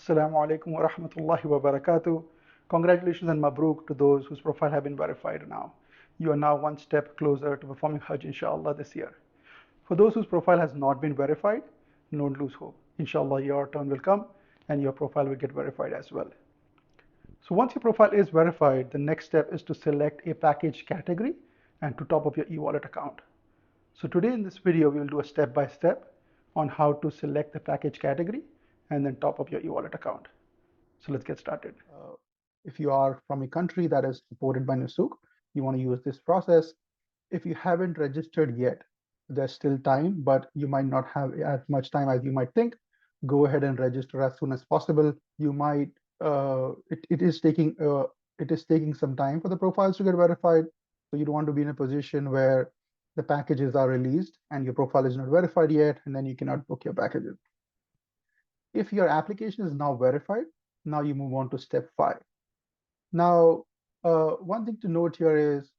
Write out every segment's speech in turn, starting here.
Assalamu alaikum wa rahmatullahi wa barakatuh. Congratulations and mabrook to those whose profile have been verified now. You are now one step closer to performing Hajj inshallah this year. For those whose profile has not been verified, don't lose hope. Inshallah your turn will come and your profile will get verified as well. So once your profile is verified, the next step is to select a package category and to top up your e-wallet account. So today in this video, we will do a step-by-step on how to select the package category and then top up your e-wallet account. So let's get started. If you are from a country that is supported by Nusuk, you want to use this process. If you haven't registered yet, there's still time, but you might not have as much time as you might think. Go ahead and register as soon as possible. You might it is taking some time for the profiles to get verified. So you don't want to be in a position where the packages are released and your profile is not verified yet, and then you cannot book your packages. If your application is now verified, now you move on to step 5. Now, one thing to note here is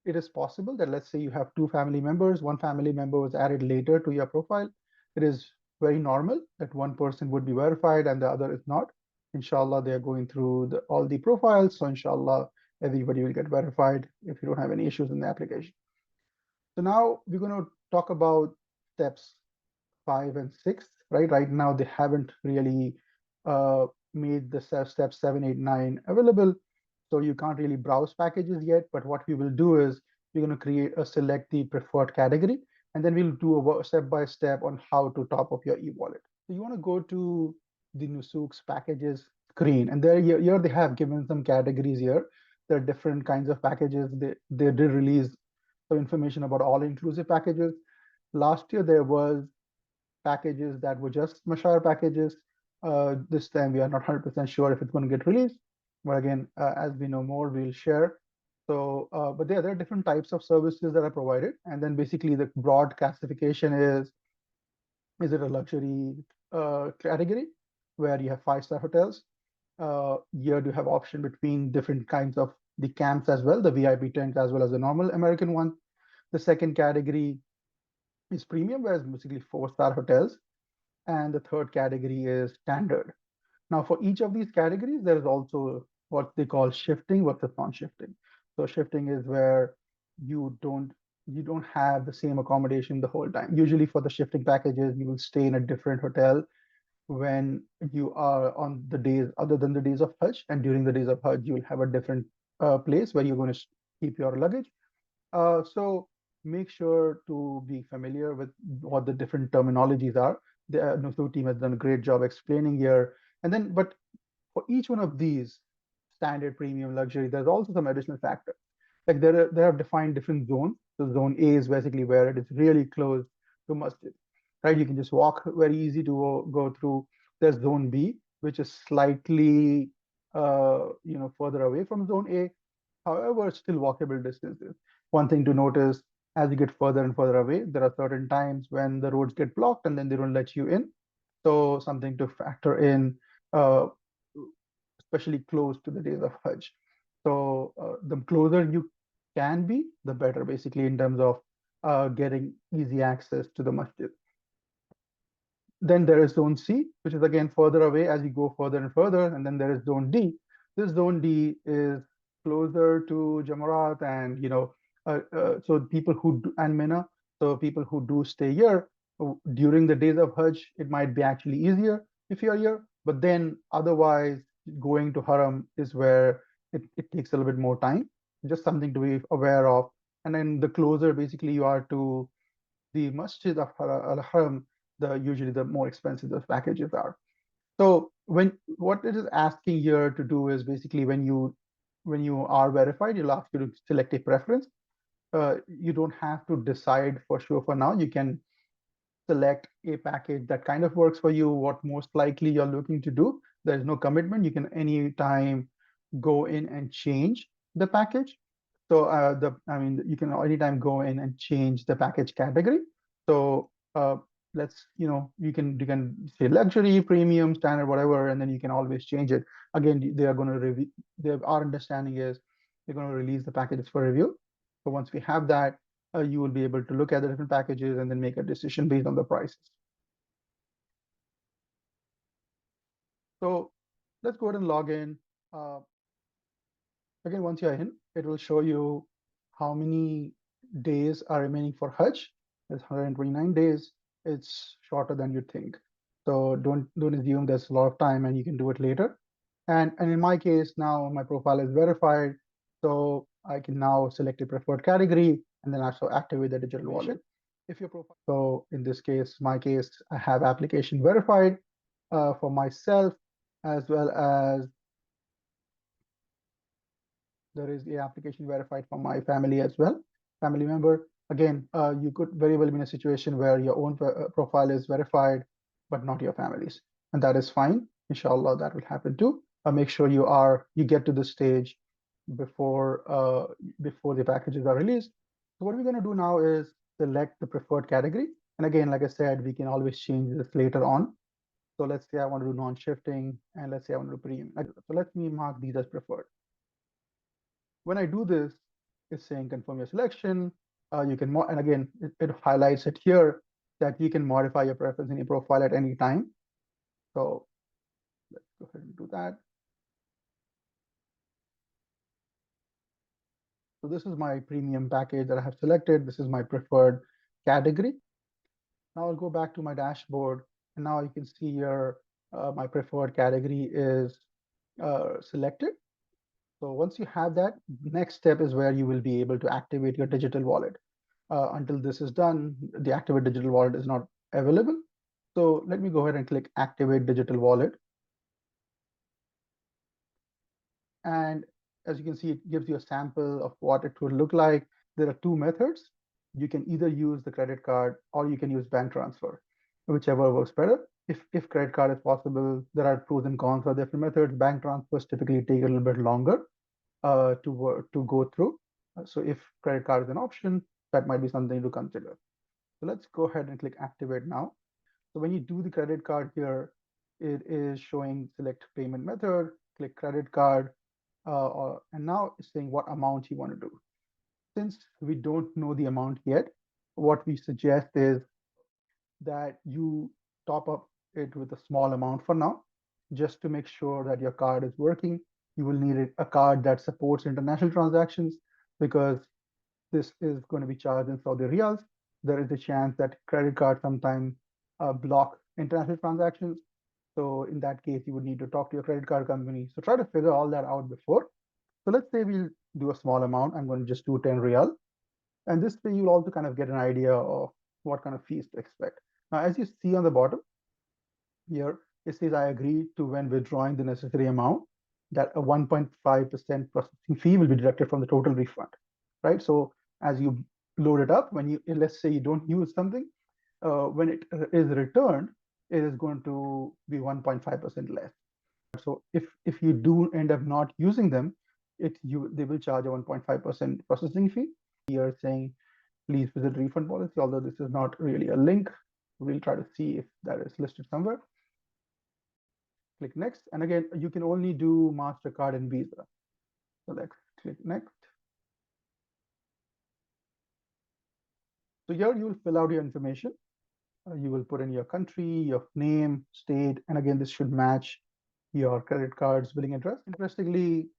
it is possible that let's say you have two family members, one family member was added later to your profile. It is very normal that one person would be verified and the other is not. Inshallah, they are going through all the profiles. So inshallah, everybody will get verified if you don't have any issues in the application. So now we're going to talk about steps 5 and 6, right? Right now, they haven't really made the steps 7, 8, 9 available. So you can't really browse packages yet. But what we will do is we're going to select the preferred category, and then we'll do a step-by-step on how to top up your e-wallet. So you want to go to the Nusuk's packages screen, and there here they have given some categories here. There are different kinds of packages. They did release some information about all-inclusive packages. Last year there was packages that were just Mashar packages. This time we are not 100% sure if it's going to get released. But again, as we know more, we'll share. So, but there are different types of services that are provided. And then basically the broad classification is it a luxury category where you have 5-star hotels? Here you have option between different kinds of the camps as well, the VIP tent as well as the normal American one. The second category is premium, whereas basically 4-star hotels. And the third category is standard. Now, for each of these categories, there is also what they call shifting versus non-shifting. So shifting is where you don't have the same accommodation the whole time. Usually for the shifting packages, you will stay in a different hotel when you are on the days other than the days of Hajj, and during the days of Hajj, you will have a different place where you're going to keep your luggage. So make sure to be familiar with what the different terminologies are. The Nusuk team has done a great job explaining here. And then, but for each one of these, standard, premium, luxury, there's also some additional factors. Like they have defined different zones. So zone A is basically where it is really close to masjid, right? You can just walk very easy to go through. There's zone B, which is slightly, further away from zone A. However, still walkable distances. One thing to notice, as you get further and further away, there are certain times when the roads get blocked and then they don't let you in. So something to factor in, uh, especially close to the days of Hajj. So the closer you can be, the better, basically, in terms of getting easy access to the masjid. Then there is zone C, which is again further away as you go further and further. And then there is zone D. This zone D is closer to Jamarat and, so people who do, and Mina, so people who do stay here during the days of Hajj, it might be actually easier if you're here. But then otherwise, going to Haram is where it takes a little bit more time. Just something to be aware of. And then the closer basically you are to the Masjid of Al-Haram, usually the more expensive those packages are. So what it is asking here to do is basically when you are verified, it'll ask you to select a preference. You don't have to decide for sure for now. You can select a package that kind of works for you, what most likely you're looking to do. There's no commitment. You can anytime go in and change the package. So you can anytime go in and change the package category. So you can say luxury, premium, standard, whatever, and then you can always change it. Again, they are going to review. Our understanding is they're going to release the packages for review. So once we have that, you will be able to look at the different packages and then make a decision based on the prices. So let's go ahead and log in. Again, once you're in, it will show you how many days are remaining for Hajj. It's 129 days. It's shorter than you think. So don't assume there's a lot of time and you can do it later. And in my case, now my profile is verified. So I can now select a preferred category and then also activate the digital wallet. If your profile, so in this case, my case, I have application verified for myself as well as there is the application verified for my family as well, family member. Again, you could very well be in a situation where your own profile is verified, but not your family's, and that is fine. Inshallah, that will happen too. Make sure you get to the stage before before the packages are released. So what we're going to do now is select the preferred category. And again, like I said, we can always change this later on. So let's say I want to do non-shifting, and let's say I want to do premium. So let me mark these as preferred. When I do this, it's saying confirm your selection. You can, and again, it highlights it here that you can modify your preference in your profile at any time. So let's go ahead and do that. So this is my premium package that I have selected. This is my preferred category. Now I'll go back to my dashboard, and now you can see here my preferred category is selected. So once you have that, next step is where you will be able to activate your digital wallet. Until this is done, the activate digital wallet is not available. So let me go ahead and click activate digital wallet. And as you can see, it gives you a sample of what it would look like. There are two methods. You can either use the credit card or you can use bank transfer, whichever works better. If credit card is possible, there are pros and cons for different methods. Bank transfers typically take a little bit longer to go through. So if credit card is an option, that might be something to consider. So let's go ahead and click activate now. So when you do the credit card here, it is showing select payment method, click credit card, and now it's saying what amount you want to do. Since we don't know the amount yet, what we suggest is that you top up it with a small amount for now, just to make sure that your card is working. You will need a card that supports international transactions because this is going to be charged in Saudi riyals. There is a chance that credit cards sometimes block international transactions. So in that case, you would need to talk to your credit card company. So try to figure all that out before. So let's say we'll do a small amount. I'm going to just do 10 riyal. And this way you'll also kind of get an idea of what kind of fees to expect. Now, as you see on the bottom here, it says I agree to when withdrawing the necessary amount that a 1.5% processing fee will be deducted from the total refund, right? So as you load it up, when you, let's say you don't use something, when it is returned, it is going to be 1.5% less. So if you do end up not using them, they will charge a 1.5% processing fee. Here saying please visit refund policy, although this is not really a link. We'll try to see if that is listed somewhere. Click next, and again you can only do MasterCard and Visa. So let's click next. So here you will fill out your information. You will put in your country, your name, state, and again this should match your credit card's billing address. Interestingly,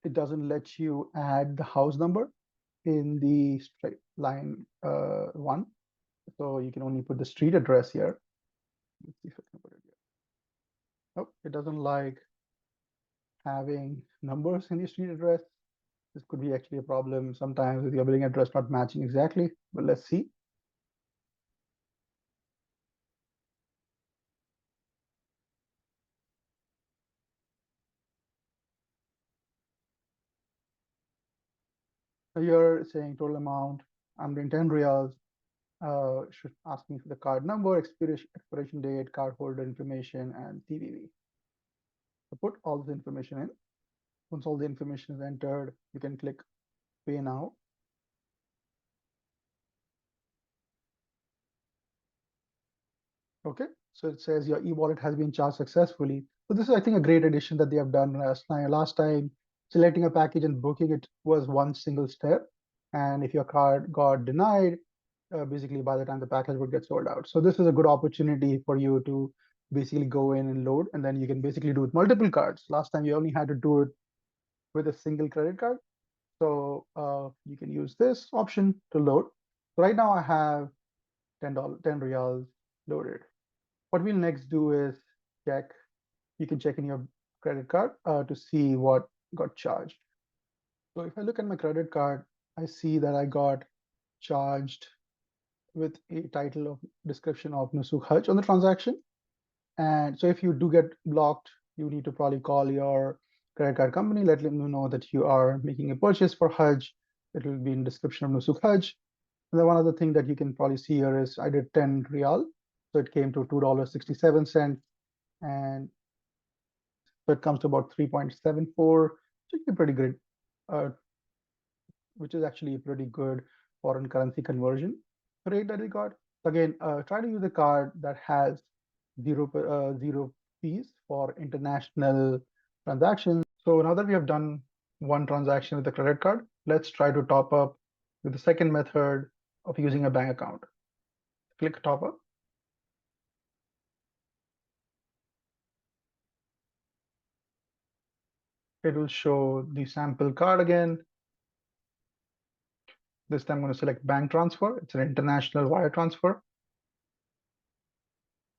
it doesn't let you add the house number in the straight line one. So you can only put the street address here. Let's see if I can put it here. Nope, it doesn't like having numbers in the street address. This could be actually a problem sometimes with your billing address not matching exactly, but let's see. So you're saying total amount, I'm doing 10 riyals, should ask me for the card number, expiration date, card holder information, and CVV. So put all this information in. Once all the information is entered, you can click pay now. Okay, so it says your e-wallet has been charged successfully. So this is, I think, a great addition that they have done last time. Last time, selecting a package and booking it was one single step. And if your card got denied, basically by the time the package would get sold out. So this is a good opportunity for you to basically go in and load, and then you can basically do it multiple cards. Last time you only had to do it with a single credit card. So you can use this option to load. Right now I have $10, 10 reals loaded. What we'll next do is check. You can check in your credit card to see what got charged. So if I look at my credit card, I see that I got charged with a title of description of Nusuk Hajj on the transaction. And so if you do get blocked, you need to probably call your credit card company, let them know that you are making a purchase for Hajj. It will be in description of Nusuk Hajj. And then one other thing that you can probably see here is I did 10 real. So it came to $2.67. And so it comes to about 3.74, which is pretty good, uh, which is actually a pretty good foreign currency conversion rate that we got. Again, try to use a card that has zero fees for international transactions. So now that we have done one transaction with the credit card, let's try to top up with the second method of using a bank account. Click top up. It will show the sample card again. This time I'm going to select bank transfer. It's an international wire transfer.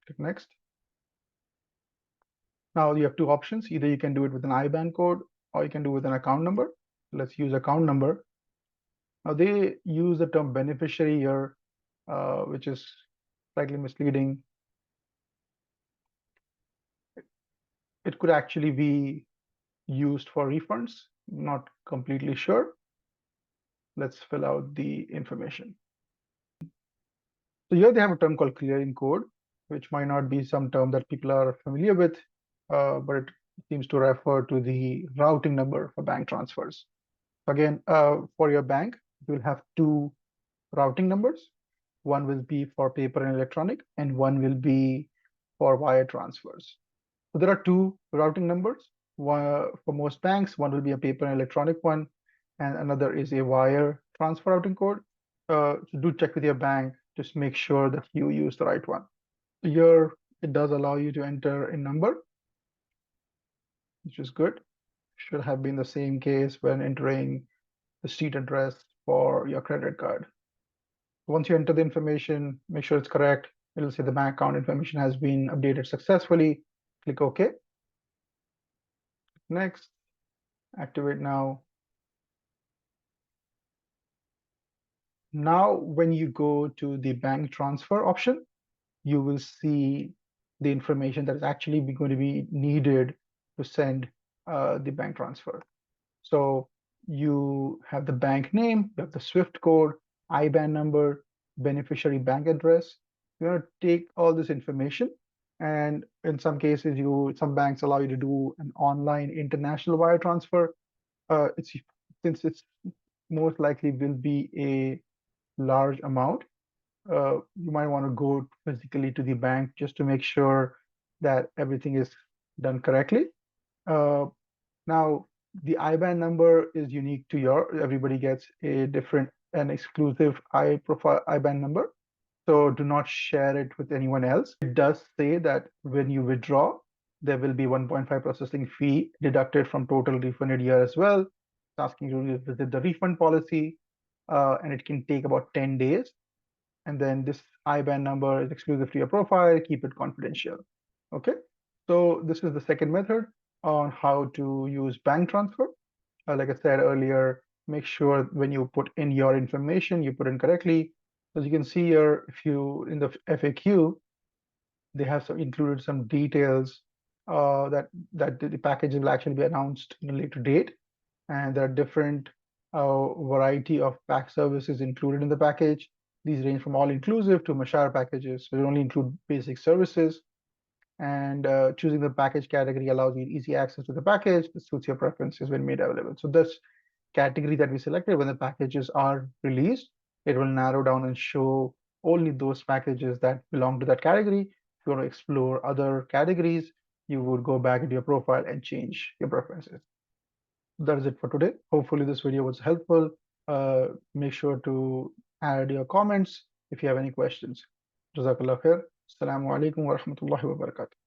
Click next. Now you have two options. Either you can do it with an IBAN code or you can do it with an account number. Let's use account number. Now they use the term beneficiary here, which is slightly misleading. It could actually be used for refunds. Not completely sure. Let's fill out the information. So here they have a term called clearing code, which might not be some term that people are familiar with, but it seems to refer to the routing number for bank transfers. Again, for your bank, you'll have two routing numbers. One will be for paper and electronic, and one will be for wire transfers. So there are two routing numbers. One, for most banks, one will be a paper and electronic one, and another is a wire transfer routing code. So do check with your bank, just make sure that you use the right one. Here, it does allow you to enter a number, which is good. Should have been the same case when entering the street address for your credit card. Once you enter the information, make sure it's correct. It'll say the bank account information has been updated successfully. Click OK. Next, activate now. Now, when you go to the bank transfer option, you will see the information that is actually going to be needed to send the bank transfer. So you have the bank name, you have the SWIFT code, IBAN number, beneficiary bank address. You're going to take all this information, and in some cases, some banks allow you to do an online international wire transfer. Since it's most likely will be a large amount, you might want to go physically to the bank just to make sure that everything is done correctly. Now, the IBAN number is unique to everybody gets a different and exclusive IBAN number. So do not share it with anyone else. It does say that when you withdraw, there will be 1.5 processing fee deducted from total refunded year as well. It's asking you to visit the refund policy, and it can take about 10 days. And then this IBAN number is exclusive to your profile, keep it confidential. Okay, so this is the second method on how to use bank transfer. Like I said earlier, make sure when you put in your information, you put in correctly. As you can see here, if you in the FAQ, they have included some details that the package will actually be announced in a later date, and there are different variety of pack services included in the package. These range from all-inclusive to Mashar packages. So they only include basic services, and choosing the package category allows you easy access to the package that suits your preferences when made available. So this category that we selected, when the packages are released, it will narrow down and show only those packages that belong to that category. If you want to explore other categories, you would go back into your profile and change your preferences. That is it for today. Hopefully this video was helpful. Make sure to add your comments if you have any questions. Jazakallah khair. Assalamu alaikum wa rahmatullahi wa barakatuh.